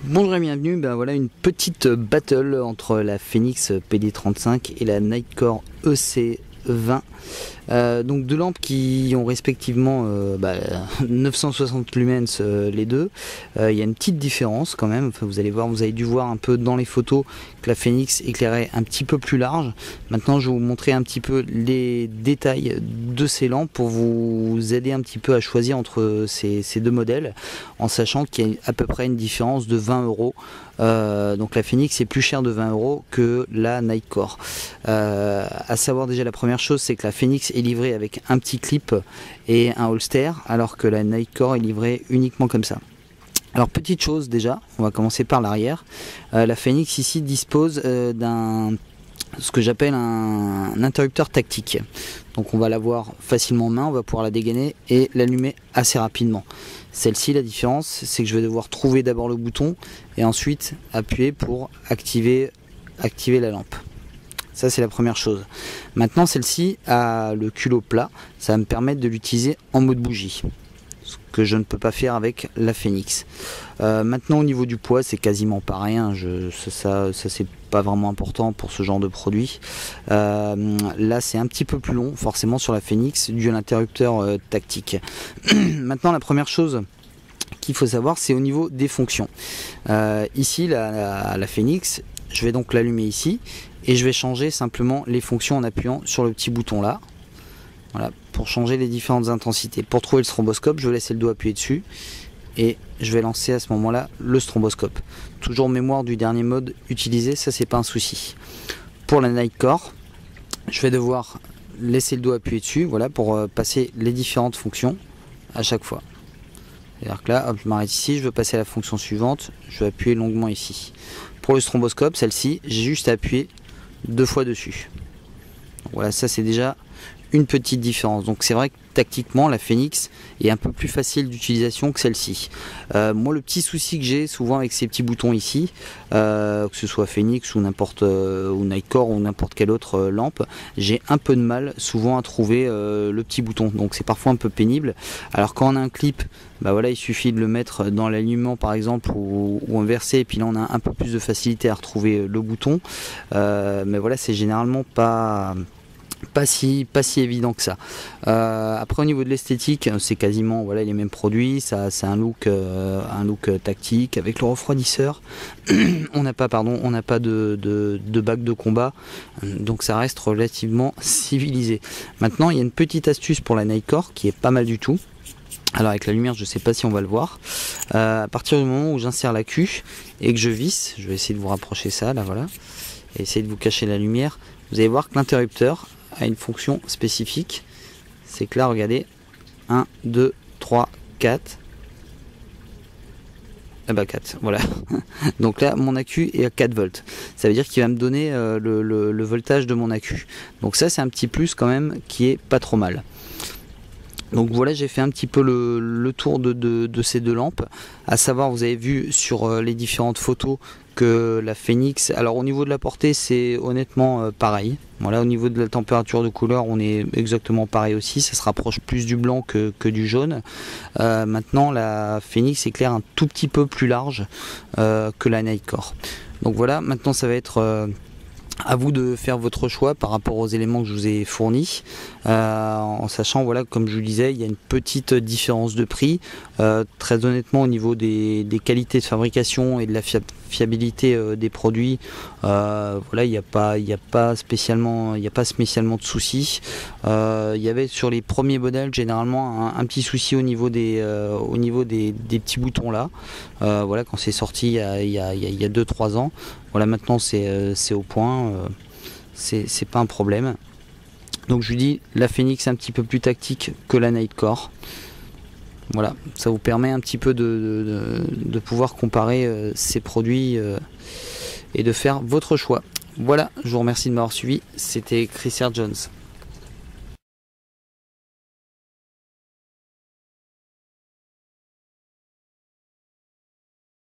Bonjour et bienvenue, voilà une petite battle entre la Phoenix PD35 et la Nitecore EC20. Donc deux lampes qui ont respectivement 960 lumens les deux. Il y a une petite différence quand même, vous allez voir, vous avez dû voir un peu dans les photos que la Phoenix éclairait un petit peu plus large. Maintenant je vais vous montrer un petit peu les détails de ces lampes pour vous aider un petit peu à choisir entre ces deux modèles, en sachant qu'il y a à peu près une différence de 20 euros. Donc la Phoenix est plus chère de 20 euros que la Nitecore. À savoir déjà la première chose, c'est que la Phoenix est livrée avec un petit clip et un holster, alors que la Nitecore est livrée uniquement comme ça. Alors petite chose déjà, on va commencer par l'arrière. La Phoenix ici dispose ce que j'appelle un interrupteur tactique. Donc on va l'avoir facilement en main, on va pouvoir la dégainer et l'allumer assez rapidement. Celle-ci, la différence, c'est que je vais devoir trouver d'abord le bouton et ensuite appuyer pour activer la lampe. Ça, c'est la première chose. Maintenant, celle-ci a le culot plat, ça va me permettre de l'utiliser en mode bougie, ce que je ne peux pas faire avec la Phoenix. Maintenant, au niveau du poids, c'est quasiment pareil, hein. Ça c'est pas vraiment important pour ce genre de produit. Là, c'est un petit peu plus long, forcément, sur la Phoenix, dû à l'interrupteur tactique. Maintenant, la première chose qu'il faut savoir, c'est au niveau des fonctions. Ici, la Phoenix, je vais donc l'allumer ici, et je vais changer simplement les fonctions en appuyant sur le petit bouton là. Voilà, pour changer les différentes intensités. Pour trouver le stroboscope, je vais laisser le doigt appuyer dessus et je vais lancer à ce moment là le stroboscope. Toujours mémoire du dernier mode utilisé, ça c'est pas un souci. Pour la Nitecore, je vais devoir laisser le doigt appuyer dessus, voilà, pour passer les différentes fonctions à chaque fois. C'est-à-dire que là, hop, je m'arrête ici, je veux passer à la fonction suivante, je vais appuyer longuement ici. Pour le stroboscope, celle-ci, j'ai juste à appuyer 2 fois dessus. Donc voilà, ça c'est déjà une petite différence. Donc c'est vrai que tactiquement la Phoenix est un peu plus facile d'utilisation que celle-ci. Moi, le petit souci que j'ai souvent avec ces petits boutons ici, que ce soit Phoenix ou ou Nitecore ou n'importe quelle autre lampe, j'ai un peu de mal souvent à trouver le petit bouton. Donc c'est parfois un peu pénible. Alors quand on a un clip, voilà, il suffit de le mettre dans l'alignement par exemple ou inversé, et puis là on a un peu plus de facilité à retrouver le bouton. Mais voilà, c'est généralement pas si évident que ça. Après, au niveau de l'esthétique, c'est quasiment voilà les mêmes produits. Ça, c'est un look tactique avec le refroidisseur. on n'a pas de bac de combat, donc ça reste relativement civilisé. Maintenant, il y a une petite astuce pour la Nitecore qui est pas mal du tout. Alors avec la lumière, je ne sais pas si on va le voir. À partir du moment où j'insère la queue et que je visse, je vais essayer de vous rapprocher ça là, voilà, et essayer de vous cacher la lumière. Vous allez voir que l'interrupteur a une fonction spécifique. C'est que là, regardez, 1, 2, 3, 4. Ah bah 4, voilà. Donc là, mon accu est à 4 volts. Ça veut dire qu'il va me donner le voltage de mon accu. Donc ça, c'est un petit plus quand même qui est pas trop mal. Donc voilà, j'ai fait un petit peu le tour de ces deux lampes. À savoir, vous avez vu sur les différentes photos que la Phoenix, alors au niveau de la portée, c'est honnêtement pareil. Voilà, au niveau de la température de couleur, on est exactement pareil aussi. Ça se rapproche plus du blanc que du jaune. Maintenant, la Phoenix éclaire un tout petit peu plus large que la Nitecore. Donc voilà, maintenant ça va être à vous de faire votre choix par rapport aux éléments que je vous ai fournis, en sachant, voilà, comme je vous le disais, il y a une petite différence de prix. Très honnêtement, au niveau des qualités de fabrication et de la fiabilité des produits, voilà, il n'y a pas spécialement de soucis. Il y avait sur les premiers modèles généralement un petit souci au niveau des petits boutons là. Voilà, quand c'est sorti il y a 2-3 ans. Voilà, maintenant c'est au point, c'est pas un problème. Donc je vous dis, la Phoenix est un petit peu plus tactique que la Nitecore. Voilà, ça vous permet un petit peu de pouvoir comparer ces produits et de faire votre choix. Voilà, je vous remercie de m'avoir suivi. C'était Chris R. Jones.